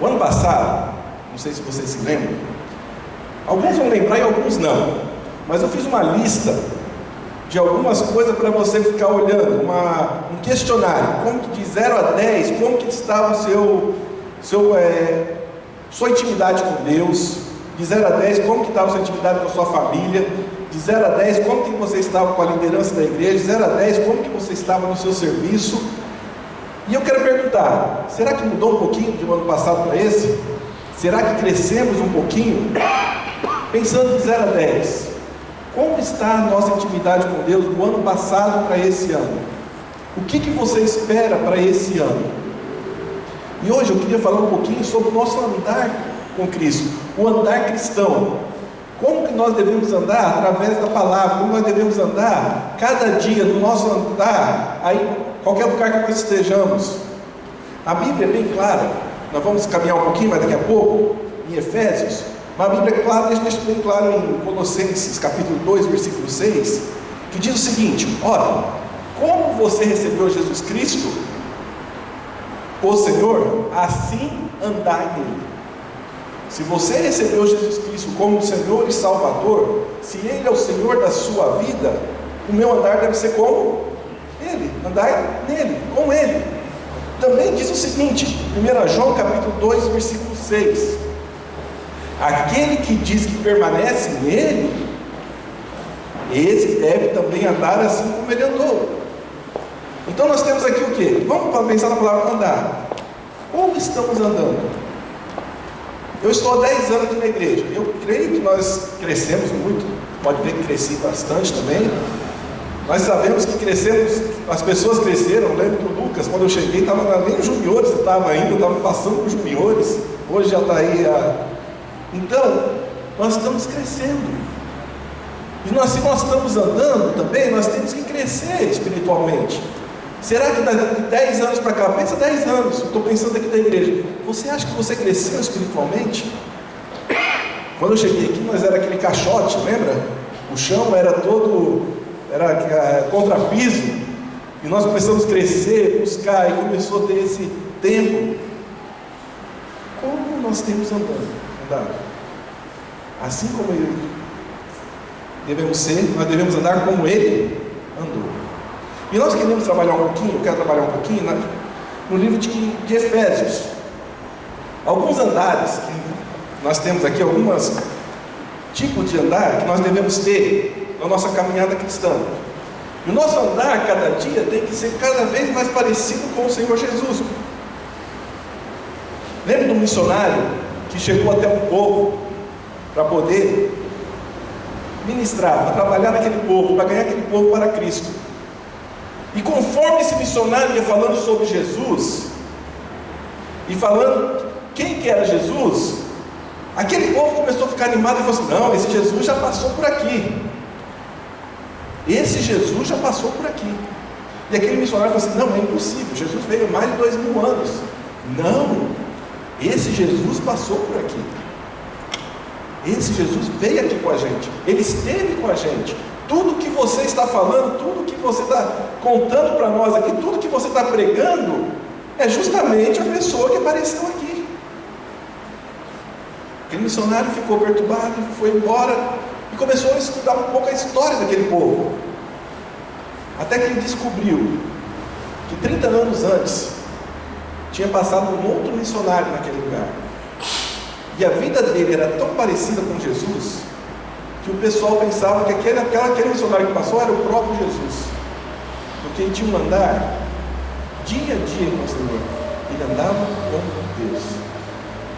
O ano passado, não sei se vocês se lembram, alguns vão lembrar e alguns não, mas eu fiz uma lista de algumas coisas para você ficar olhando, um questionário, como que de 0 a 10, como que estava sua intimidade com Deus, de 0 a 10, como que estava sua intimidade com a sua família, de 0 a 10, como que você estava com a liderança da igreja, de 0 a 10, como que você estava no seu serviço. E eu quero perguntar, será que mudou um pouquinho de um ano passado para esse? Será que crescemos um pouquinho? Pensando de 0 a 10, como está a nossa intimidade com Deus do ano passado para esse ano? O que você espera para esse ano? E hoje eu queria falar um pouquinho sobre o nosso andar com Cristo, o andar cristão. Como que nós devemos andar através da palavra, como nós devemos andar cada dia no nosso andar, aí qualquer lugar que nós estejamos. A Bíblia é bem clara, nós vamos caminhar um pouquinho mais daqui a pouco, em Efésios, mas a Bíblia é clara, deixa bem claro em Colossenses, capítulo 2, versículo 6, que diz o seguinte: ora, como você recebeu Jesus Cristo, o Senhor, assim andai nele. Se você recebeu Jesus Cristo como Senhor e Salvador, se Ele é o Senhor da sua vida, o meu andar deve ser como Ele, andar nele, com Ele. Também diz o seguinte, 1 João capítulo 2, versículo 6, aquele que diz que permanece nele, esse deve também andar assim como ele andou. Então nós temos aqui o que? Vamos pensar na palavra andar. Como estamos andando? Eu estou há 10 anos aqui na igreja. Eu creio que nós crescemos muito. Pode ver que cresci bastante também. Nós sabemos que crescemos, as pessoas cresceram. Eu lembro que o Lucas, quando eu cheguei, estava nem os juniores, estava passando por juniores. Hoje já está aí. Então, nós estamos crescendo. E se nós estamos andando também, nós temos que crescer espiritualmente. Será que de 10 anos para cá, pensa 10 anos, eu estou pensando aqui da igreja, você acha que você cresceu espiritualmente? Quando eu cheguei aqui, nós era aquele caixote, lembra? O chão era contrapiso, e nós começamos a crescer, buscar, e começou a ter esse tempo. Como nós temos andado? Assim como Ele devemos ser, nós devemos andar como Ele andou. E nós queremos trabalhar um pouquinho, eu quero trabalhar um pouquinho no livro de Efésios. Alguns andares que nós temos aqui, alguns tipos de andar que nós devemos ter na nossa caminhada cristã. E o nosso andar cada dia tem que ser cada vez mais parecido com o Senhor Jesus. Lembra do missionário que chegou até um povo para poder ministrar, para trabalhar naquele povo, para ganhar aquele povo para Cristo? E conforme esse missionário ia falando sobre Jesus, e falando quem que era Jesus, aquele povo começou a ficar animado e falou assim: não, esse Jesus já passou por aqui. Esse Jesus já passou por aqui. E aquele missionário falou assim: não, é impossível, Jesus veio há mais de 2000 anos. Não, esse Jesus passou por aqui. Esse Jesus veio aqui com a gente, Ele esteve com a gente. Tudo que você está falando, tudo que você está contando para nós aqui, tudo que você está pregando, é justamente a pessoa que apareceu aqui. Aquele missionário ficou perturbado, foi embora e começou a estudar um pouco a história daquele povo. Até que ele descobriu que 30 anos antes tinha passado um outro missionário naquele lugar. E a vida dele era tão parecida com Jesus, que o pessoal pensava que aquele missionário que passou era o próprio Jesus, porque ele tinha um andar dia a dia com o Senhor, ele andava com Deus.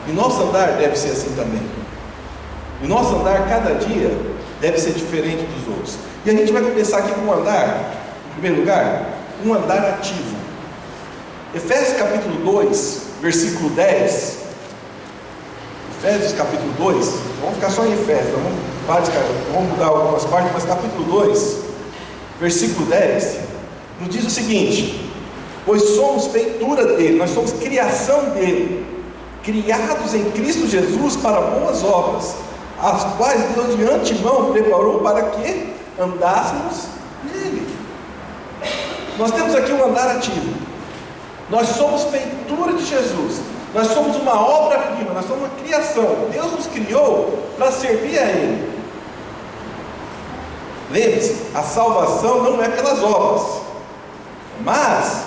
E nosso andar deve ser assim também. E nosso andar cada dia deve ser diferente dos outros. E a gente vai começar aqui com um andar, em primeiro lugar, um andar ativo. Efésios capítulo 2, versículo 10. Efésios capítulo 2, vamos ficar só em Efésios, vamos mudar algumas partes, mas capítulo 2, versículo 10, nos diz o seguinte: pois somos feitura dele, nós somos criação dele, criados em Cristo Jesus para boas obras, as quais Deus de antemão preparou para que andássemos nele. Nós temos aqui um andar ativo. Nós somos feitura de Jesus. Nós somos uma obra-prima, nós somos uma criação. Deus nos criou para servir a Ele. Lembre-se, a salvação não é pelas obras, mas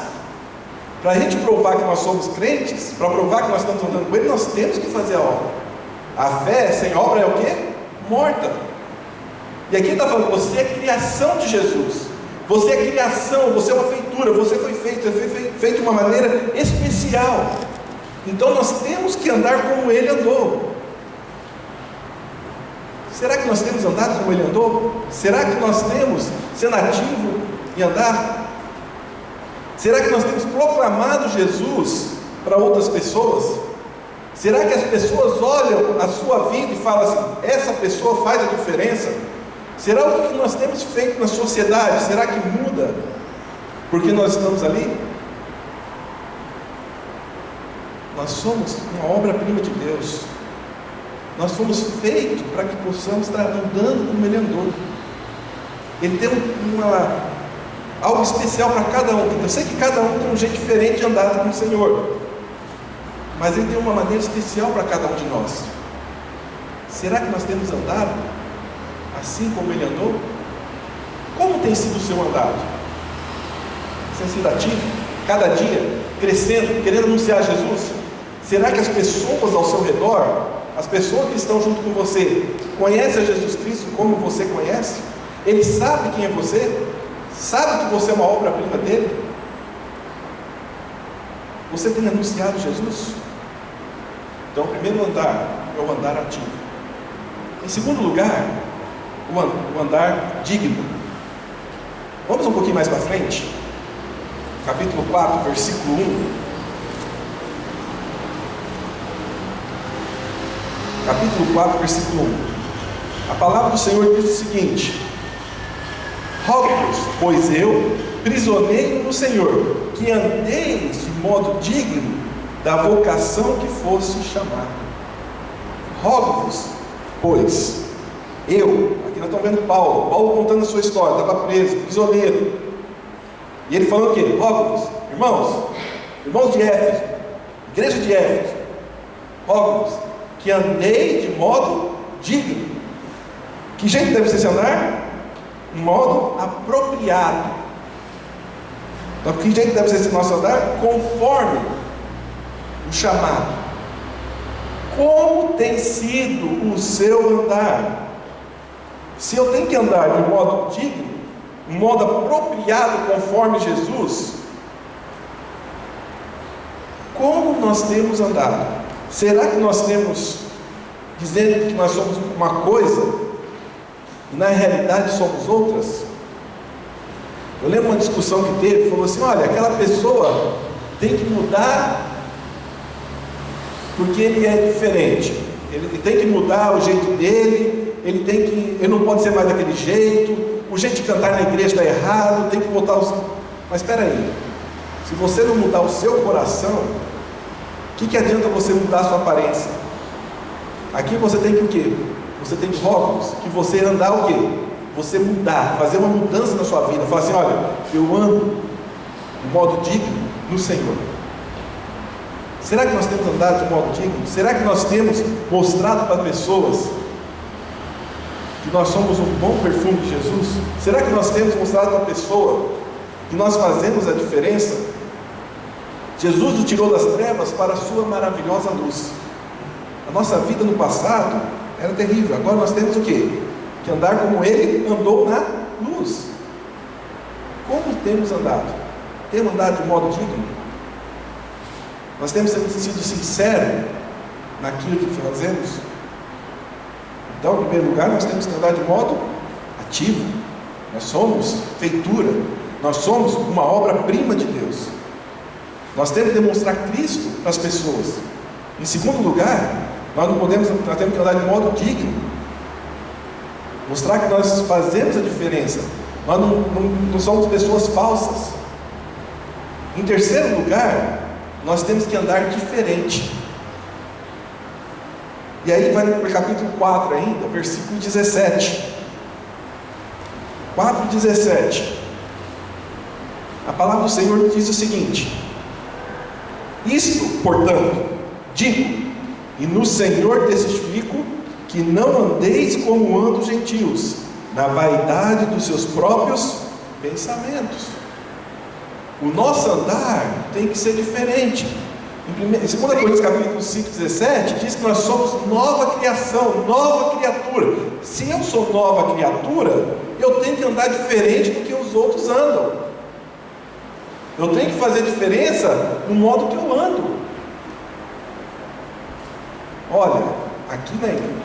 para a gente provar que nós somos crentes, para provar que nós estamos andando com Ele, nós temos que fazer a obra. A fé sem obra é o quê? Morta. E aqui está falando, você é criação de Jesus. Você é criação, você é uma feitura, você foi feito de uma maneira especial. Então nós temos que andar como Ele andou. Será que nós temos andado como Ele andou? Será que nós temos sendo ativo em andar? Será que nós temos proclamado Jesus para outras pessoas? Será que as pessoas olham a sua vida e falam assim, essa pessoa faz a diferença? Será o que nós temos feito na sociedade? Será que muda porque nós estamos ali? Nós somos uma obra-prima de Deus. Nós fomos feitos para que possamos estar andando como Ele andou. Ele tem algo especial para cada um. Eu sei que cada um tem um jeito diferente de andar com o Senhor, mas Ele tem uma maneira especial para cada um de nós. Será que nós temos andado assim como Ele andou? Como tem sido o seu andar? Você tem sido ativo? Cada dia, crescendo, querendo anunciar Jesus? Será que as pessoas ao seu redor, as pessoas que estão junto com você, conhecem a Jesus Cristo como você conhece? Ele sabe quem é você? Sabe que você é uma obra-prima dele? Você tem anunciado Jesus? Então, o primeiro andar é o andar ativo. Em segundo lugar, o andar digno. Vamos um pouquinho mais para frente. Capítulo 4, versículo 1. Capítulo 4, versículo 1. A palavra do Senhor diz o seguinte: rogo-vos, pois eu, prisioneiro no Senhor, que andeis de modo digno da vocação que fosse chamado. Rogo-vos, pois eu, aqui nós estamos vendo Paulo contando a sua história, estava preso, prisioneiro, e ele falando o quê? Rogo-vos, irmãos de Éfeso, igreja de Éfeso, rogo-vos que andeis de modo digno. Que jeito deve ser andar? Um modo apropriado. Então, que jeito deve ser esse nosso andar? Conforme o chamado. Como tem sido o seu andar? Se eu tenho que andar de modo digno, um modo apropriado conforme Jesus, como nós temos andado? Será que nós temos dizendo que nós somos uma coisa e na realidade somos outras? Eu lembro uma discussão que teve, falou assim, olha, aquela pessoa tem que mudar porque ele é diferente, ele tem que mudar o jeito dele, ele não pode ser mais daquele jeito, o jeito de cantar na igreja está errado, tem que botar os... Mas espera aí, se você não mudar o seu coração, o que adianta você mudar a sua aparência? Aqui você tem que o quê? Você tem rótulos, que você andar o quê? Você mudar, fazer uma mudança na sua vida, falar assim, olha, eu ando de modo digno no Senhor. Será que nós temos andado de modo digno? Será que nós temos mostrado para pessoas que nós somos um bom perfume de Jesus? Será que nós temos mostrado para a pessoa que nós fazemos a diferença? Jesus nos tirou das trevas para a sua maravilhosa luz. A nossa vida no passado era terrível, agora nós temos o quê? Que andar como Ele andou na luz. Como temos andado? Temos andado de modo digno? Nós temos sido sinceros naquilo que fazemos? Então, em primeiro lugar, nós temos que andar de modo ativo. Nós somos feitura, nós somos uma obra-prima de Deus. Nós temos que demonstrar Cristo para as pessoas. Em segundo lugar, nós temos que andar de modo digno, mostrar que nós fazemos a diferença, nós não somos pessoas falsas. Em terceiro lugar, nós temos que andar diferente. E aí vai para o capítulo 4 ainda, versículo 17. 4:17. A palavra do Senhor diz o seguinte: Isto, portanto, digo, e no Senhor testifico, que não andeis como andam os gentios, na vaidade dos seus próprios pensamentos. O nosso andar tem que ser diferente. Em 2 Coríntios capítulo 5,17 diz que nós somos nova criação, nova criatura. Se eu sou nova criatura, eu tenho que andar diferente do que os outros andam. Eu tenho que fazer diferença no modo que eu ando. Olha, aqui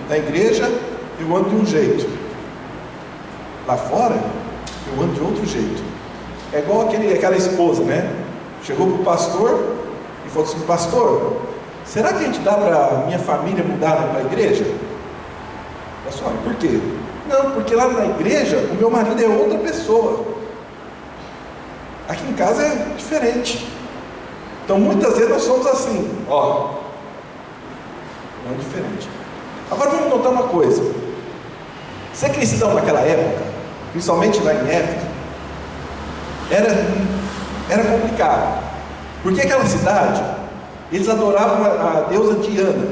na igreja eu ando de um jeito, lá fora eu ando de outro jeito. É igual aquela esposa, né? Chegou para o pastor e falou assim: pastor, será que a gente dá para a minha família mudar para a igreja? Pastor, por quê? Não, porque lá na igreja o meu marido é outra pessoa, aqui em casa é diferente. Então muitas vezes nós somos assim, ó, não é diferente. Agora vamos notar uma coisa: ser cristão naquela época, principalmente lá em Éfeso, era complicado, porque aquela cidade, eles adoravam a deusa Diana,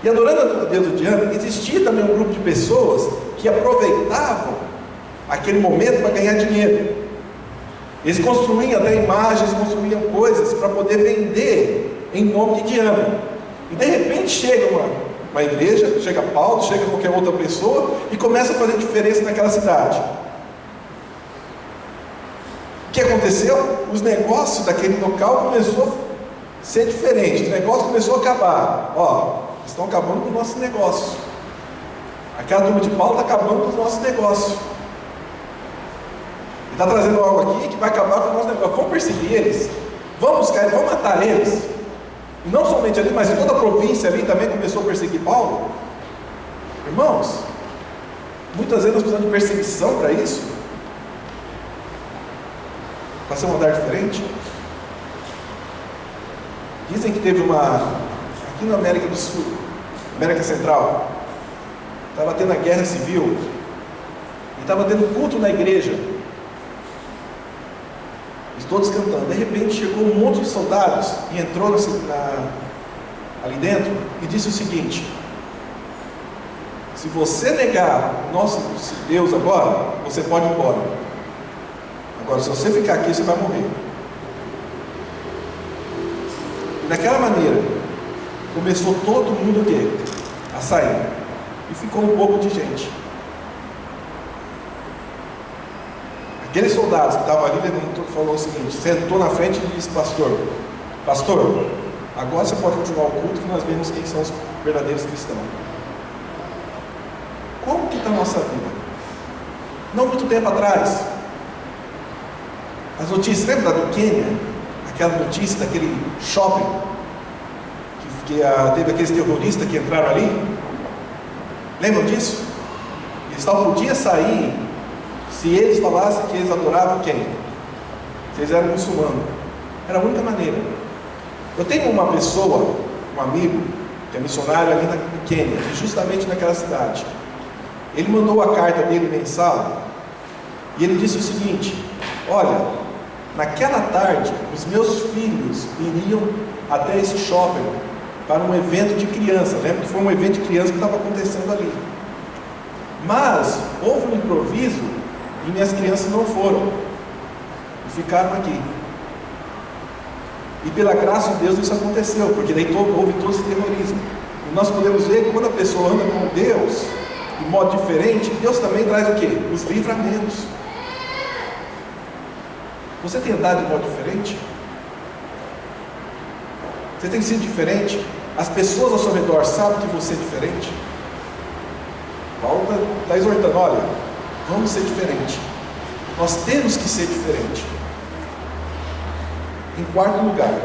e adorando a deusa Diana, existia também um grupo de pessoas que aproveitavam aquele momento para ganhar dinheiro. Eles construíam até imagens, construíam coisas para poder vender em nome de Diana. E de repente chega uma igreja, chega Paulo, chega qualquer outra pessoa e começa a fazer diferença naquela cidade. O que aconteceu? Os negócios daquele local começou a ser diferente, o negócio começou a acabar. Ó, estão acabando com o nosso negócio. Aquela turma de Paulo está acabando com o nosso negócio. Ele está trazendo algo aqui que vai acabar com o nosso negócio. Vamos perseguir eles, vamos buscar eles, vamos matar eles. E não somente ali, mas toda a província ali também começou a perseguir Paulo. Irmãos, muitas vezes nós precisamos de perseguição para isso, para ser um andar diferente. Dizem que teve aqui na América do Sul, América Central, estava tendo a guerra civil, e estava tendo culto na igreja, e todos cantando. De repente chegou um monte de soldados e entrou ali dentro e disse o seguinte: se você negar o nosso Deus agora, você pode ir embora. Agora, se você ficar aqui, você vai morrer. E daquela maneira, começou todo mundo a sair. E ficou um pouco de gente. Aqueles soldados que estavam ali, falou o seguinte, sentou na frente e disse: pastor, agora você pode continuar o culto, que nós vemos quem são os verdadeiros cristãos. Como que está a nossa vida? Não muito tempo atrás, as notícias, lembra do Quênia? Aquela notícia daquele shopping que teve aqueles terroristas que entraram ali? Lembram disso? Eles só podiam sair se eles falassem que eles adoravam quem? Se eles eram muçulmanos. Era a única maneira. Eu tenho uma pessoa, um amigo, que é missionário ali no Quênia, justamente naquela cidade. Ele mandou a carta dele mensal e ele disse o seguinte: olha, naquela tarde os meus filhos iriam até esse shopping para um evento de criança. Lembra que foi um evento de criança que estava acontecendo ali, mas houve um improviso e minhas crianças não foram e ficaram aqui. E pela graça de Deus isso aconteceu, porque daí houve todo esse terrorismo. E nós podemos ver que quando a pessoa anda com Deus de modo diferente, Deus também traz o quê? Os livramentos. Você tem andado de modo diferente? Você tem sido diferente? As pessoas ao seu redor sabem que você é diferente? Paulo está exortando: olha, vamos ser diferente. Nós temos que ser diferente. Em quarto lugar,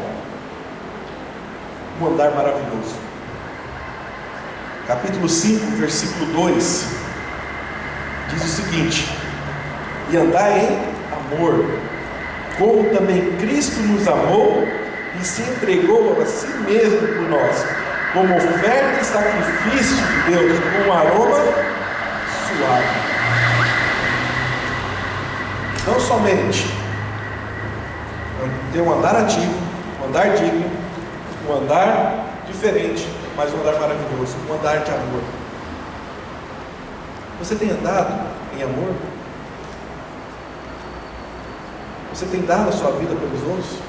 um andar maravilhoso. Capítulo 5, versículo 2 diz o seguinte: e andai em amor, como também Cristo nos amou e se entregou a si mesmo por nós, como oferta e sacrifício de Deus, com um aroma suave. Não somente ter um andar ativo, um Um andar digno, um andar diferente, mas um andar maravilhoso, um andar de amor. Você tem andado em amor? Você tem dado a sua vida pelos outros?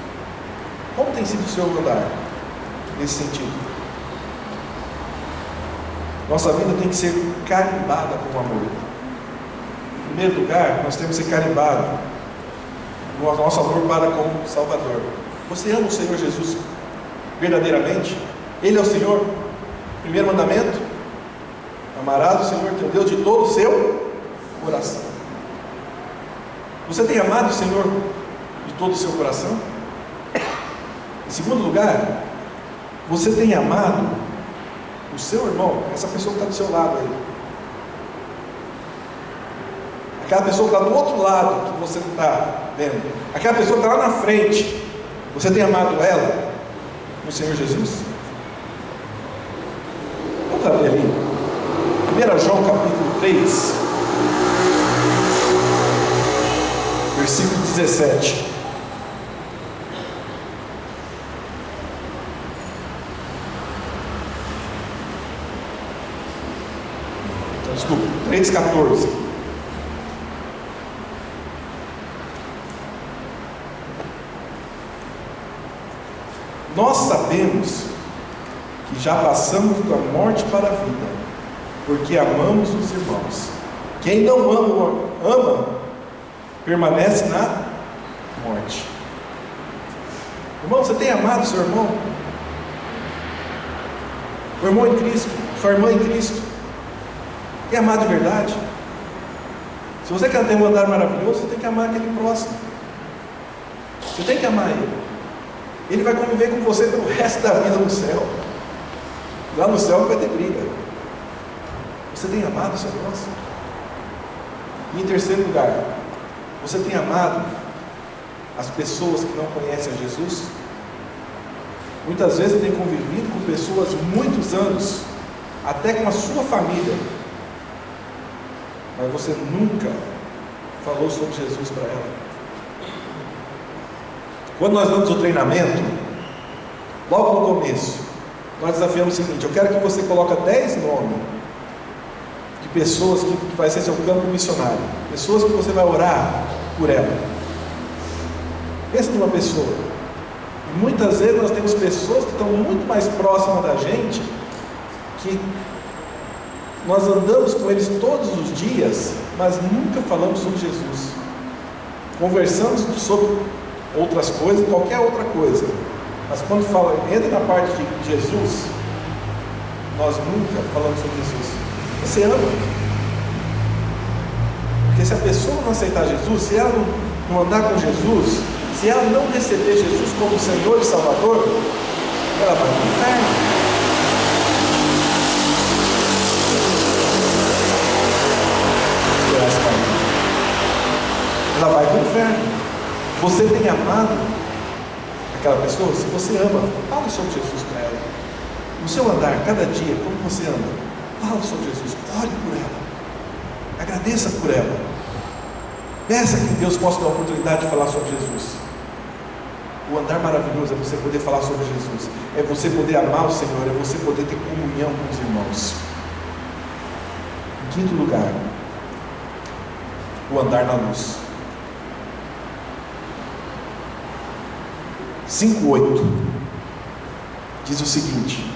Como tem sido o seu andar nesse sentido? Nossa vida tem que ser carimbada com amor. Em primeiro lugar, nós temos que ser carimbados no nosso amor para com o Salvador. Você ama o Senhor Jesus verdadeiramente? Ele é o Senhor? Primeiro mandamento: amarás o Senhor teu Deus de todo o seu coração. Você tem amado o Senhor de todo o seu coração? Em segundo lugar, você tem amado o seu irmão, essa pessoa que está do seu lado aí, aquela pessoa que está do outro lado que você não está vendo, aquela pessoa que está lá na frente, você tem amado ela no Senhor Jesus? Vamos abrir ali 1 João capítulo 3, versículo 17. Desculpa, 3,14. Nós sabemos que já passamos da morte para a vida, porque amamos os irmãos. Quem não ama permanece na morte. Irmão, você tem amado seu irmão? O irmão em Cristo, sua irmã em Cristo, tem amado de verdade? Se você quer ter um andar maravilhoso, você tem que amar aquele próximo. Você tem que amar ele. Ele vai conviver com você pelo resto da vida no céu. Lá no céu vai ter briga. Você tem amado o seu próximo? E em terceiro lugar, você tem amado as pessoas que não conhecem a Jesus? Muitas vezes você tem convivido com pessoas muitos anos, até com a sua família, mas você nunca falou sobre Jesus para ela. Quando nós damos o treinamento, logo no começo, nós desafiamos o seguinte: eu quero que você coloque 10 nomes de pessoas que vai ser seu campo missionário, pessoas que você vai orar por ela. Pensa numa pessoa. E muitas vezes nós temos pessoas que estão muito mais próximas da gente, que nós andamos com eles todos os dias, mas nunca falamos sobre Jesus. Conversamos sobre outras coisas, qualquer outra coisa, mas quando entra na parte de Jesus, nós nunca falamos sobre Jesus. Você ama? Porque se a pessoa não aceitar Jesus, se ela não andar com Jesus, se ela não receber Jesus como Senhor e Salvador, ela vai para o inferno. Ela vai para o inferno. Você tem amado aquela pessoa? Se você ama, fale sobre Jesus para ela. No seu andar, cada dia, como você anda, fale sobre Jesus, ore por ela, agradeça por ela, peça que Deus possa dar a oportunidade de falar sobre Jesus. O andar maravilhoso é você poder falar sobre Jesus, é você poder amar o Senhor, é você poder ter comunhão com os irmãos. Em quinto lugar, o andar na luz. 5:8 diz o seguinte: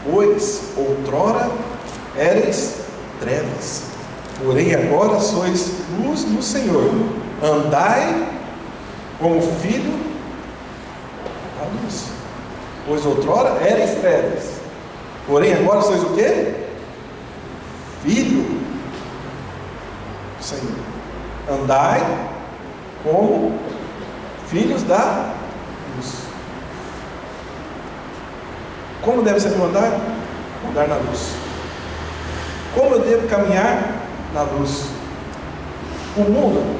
pois outrora éreis trevas, porém agora sois luz no Senhor, andai como filho da luz. Pois outrora éreis trevas, porém agora sois o quê? Filho do Senhor. Andai como filhos da luz. Como deve ser meu andar? Andar na luz. Como eu devo caminhar na luz? O mundo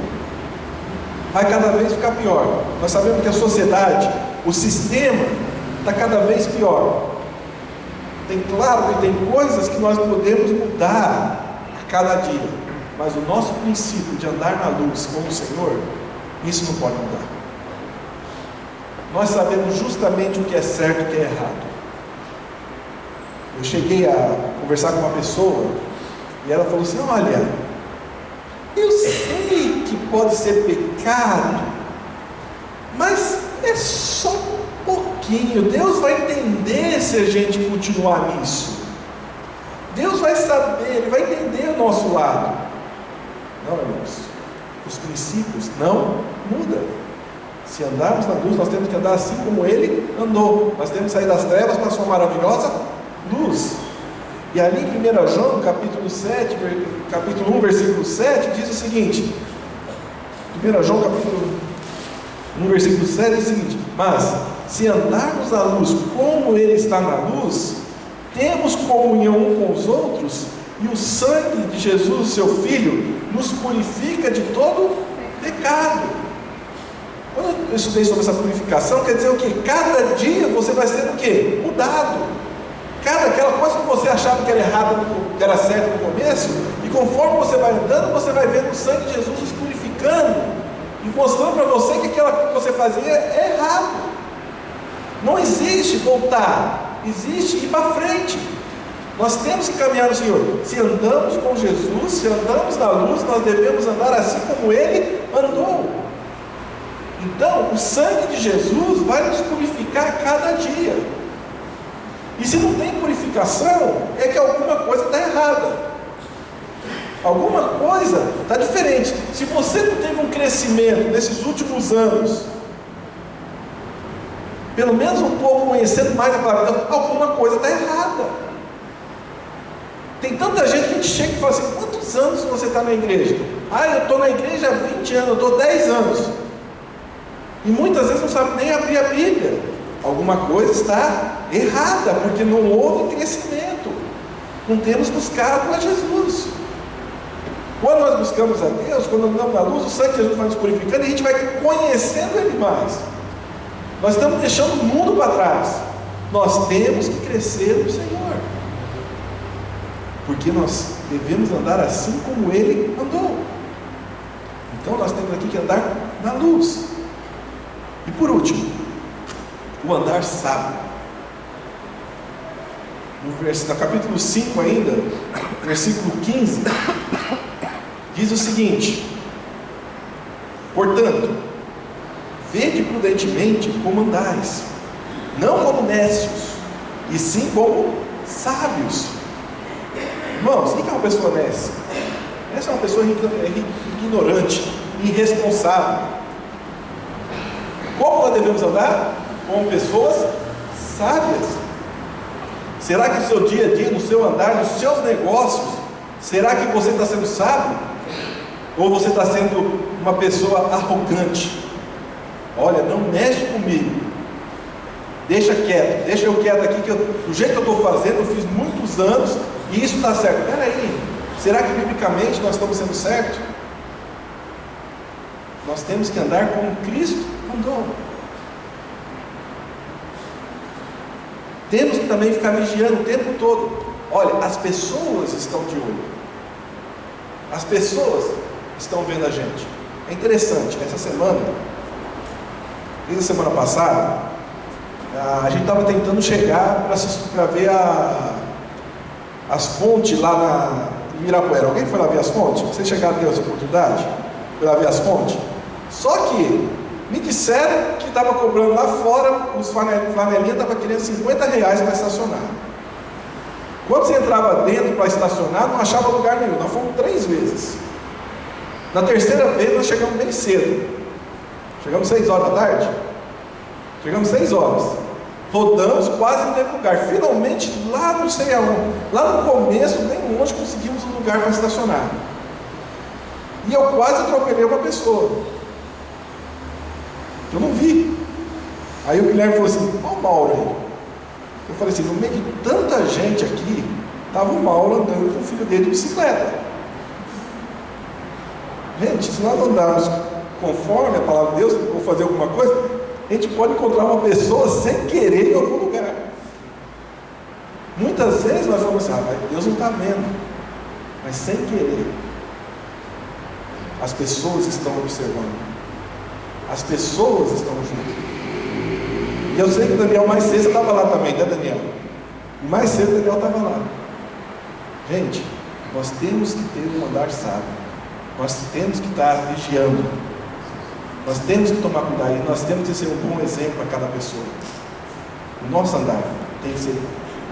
vai cada vez ficar pior. Nós sabemos que a sociedade, o sistema está cada vez pior. Claro que tem coisas que nós podemos mudar a cada dia, mas o nosso princípio de andar na luz como o Senhor, isso não pode mudar. nós sabemos justamente o que é certo e o que é errado. Eu cheguei a conversar com uma pessoa e ela falou assim: olha, eu sei que pode ser pecado, mas é só um pouquinho. Deus vai entender se a gente continuar nisso. Deus vai saber, Ele vai entender o nosso lado. Não, irmãos, os princípios não mudam. Se andarmos na luz, nós temos que andar assim como Ele andou. Nós temos que sair das trevas para a sua maravilhosa luz. E ali em 1 João, capítulo 1, versículo 7, diz o seguinte: 1 João, capítulo 1, versículo 7, diz o seguinte: mas se andarmos na luz como Ele está na luz, temos comunhão uns com os outros, e o sangue de Jesus, seu Filho, nos purifica de todo pecado. Quando eu estudei sobre essa purificação, quer dizer o quê? Cada dia você vai ser o quê? Mudado. Aquela coisa que você achava que era errado, que era certo no começo, e conforme você vai andando, você vai vendo o sangue de Jesus nos purificando e mostrando para você que aquela que você fazia é errado. Não existe voltar, existe ir para frente. Nós temos que caminhar no Senhor. Se andamos com Jesus, se andamos na luz, nós devemos andar assim como Ele andou. Então, o sangue de Jesus vai nos purificar a cada dia. E se não tem purificação, é que alguma coisa está errada. Alguma coisa está diferente. Se você não teve um crescimento nesses últimos anos, pelo menos um pouco conhecendo mais a palavra de Deus, alguma coisa está errada. Tem tanta gente que a gente chega e fala assim: quantos anos você está na igreja? Eu estou na igreja há 20 anos, eu estou 10 anos. E muitas vezes não sabe nem abrir a Bíblia. Alguma coisa está errada, porque não houve crescimento. Não temos buscado a Jesus. Quando nós buscamos a Deus, quando andamos na luz, o sangue de Jesus vai nos purificando e a gente vai conhecendo Ele mais. Nós estamos deixando o mundo para trás. Nós temos que crescer no Senhor, porque nós devemos andar assim como Ele andou. Então nós temos aqui que andar na luz. E por último, o andar sábio. No capítulo 5 ainda, versículo 15, diz o seguinte: portanto, vede prudentemente como andais, não como nécios, e sim como sábios. Irmãos, o que é uma pessoa nécia? Essa é uma pessoa ignorante, irresponsável. Como nós devemos andar? Como pessoas sábias. Será que no seu dia a dia, no seu andar, nos seus negócios, será que você está sendo sábio? Ou você está sendo uma pessoa arrogante? Olha, não mexe comigo, deixa quieto, deixa eu quieto aqui, que do jeito que eu estou fazendo, eu fiz muitos anos e isso está certo. Espera aí, será que biblicamente nós estamos sendo certos? Nós temos que andar como Cristo andou. Temos que também ficar vigiando o tempo todo. Olha, as pessoas estão de olho, as pessoas estão vendo a gente. É interessante, essa semana, desde a semana passada, a gente estava tentando chegar para ver as fontes lá em Ibirapuera. Alguém foi lá ver as fontes? Vocês chegaram a ter essa oportunidade? Foi lá ver as fontes? Só que me disseram que estava cobrando lá fora, os flanelinhas estavam querendo R$50 para estacionar. Quando você entrava dentro para estacionar, não achava lugar nenhum. Nós fomos 3 vezes. Na terceira vez nós chegamos bem cedo. Chegamos 6 horas da tarde. Chegamos 6 horas. Rodamos, quase não teve lugar. Finalmente, lá não sei aonde, lá no começo, bem longe, conseguimos um lugar para estacionar. E eu quase atropelei uma pessoa. Eu não vi. Aí o Guilherme falou assim: olha o Mauro aí. Eu falei assim: no meio de tanta gente aqui, estava o Mauro andando com o filho dele de bicicleta. Gente, se nós andarmos conforme a palavra de Deus, ou fazer alguma coisa, a gente pode encontrar uma pessoa sem querer em algum lugar. Muitas vezes nós falamos assim: mas Deus não está vendo. Mas sem querer, as pessoas estão observando. As pessoas estão juntas. eu sei que o Daniel mais cedo estava lá também, né, Daniel? E mais cedo o Daniel estava lá. Gente, nós temos que ter um andar sábio. Nós temos que estar vigiando. Nós temos que tomar cuidado. E nós temos que ser um bom exemplo a cada pessoa. O nosso andar tem que ser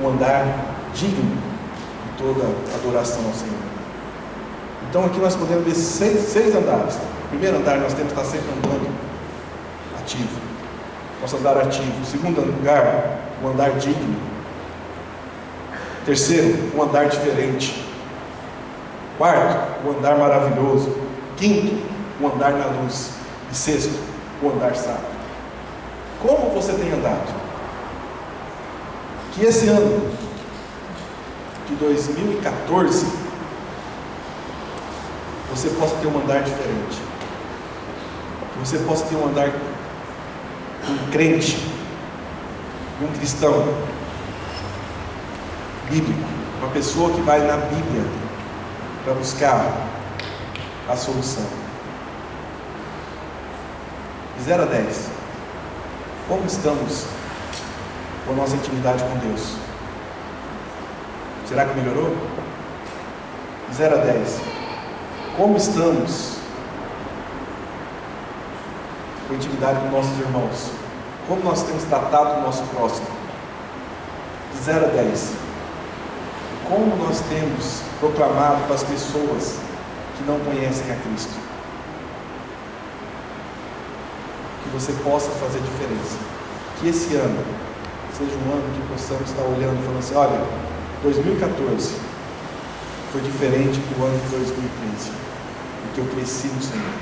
um andar digno de toda adoração ao Senhor. Então aqui nós podemos ver seis andares. O primeiro andar nós temos que estar sempre andando ativo. Nosso andar ativo. O segundo lugar, um andar digno. Terceiro, um andar diferente. Quarto, um andar maravilhoso. Quinto, um andar na luz. E sexto, um andar sábio. Como você tem andado? Que esse ano de 2014 você possa ter um andar diferente. Que você possa ter um andar de um crente, de um cristão bíblico, uma pessoa que vai na Bíblia para buscar a solução. De 0 a 10, como estamos com a nossa intimidade com Deus? Será que melhorou? De 0 a 10, como estamos com a intimidade com nossos irmãos? Como nós temos tratado o nosso próximo? De 0 a 10, como nós temos proclamado para as pessoas que não conhecem a Cristo? Que você possa fazer diferença. Que esse ano seja um ano que possamos estar olhando e falando assim: olha, 2014 foi diferente do ano de 2013, porque eu cresci no Senhor.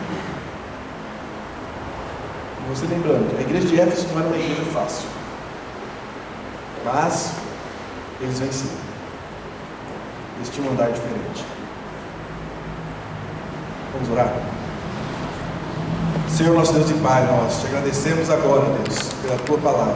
E você lembrando, a igreja de Éfeso não era uma igreja fácil, mas eles venceram. Eles tinham um andar diferente. Vamos orar? Senhor nosso Deus e Pai, nós te agradecemos agora, Deus, pela tua palavra.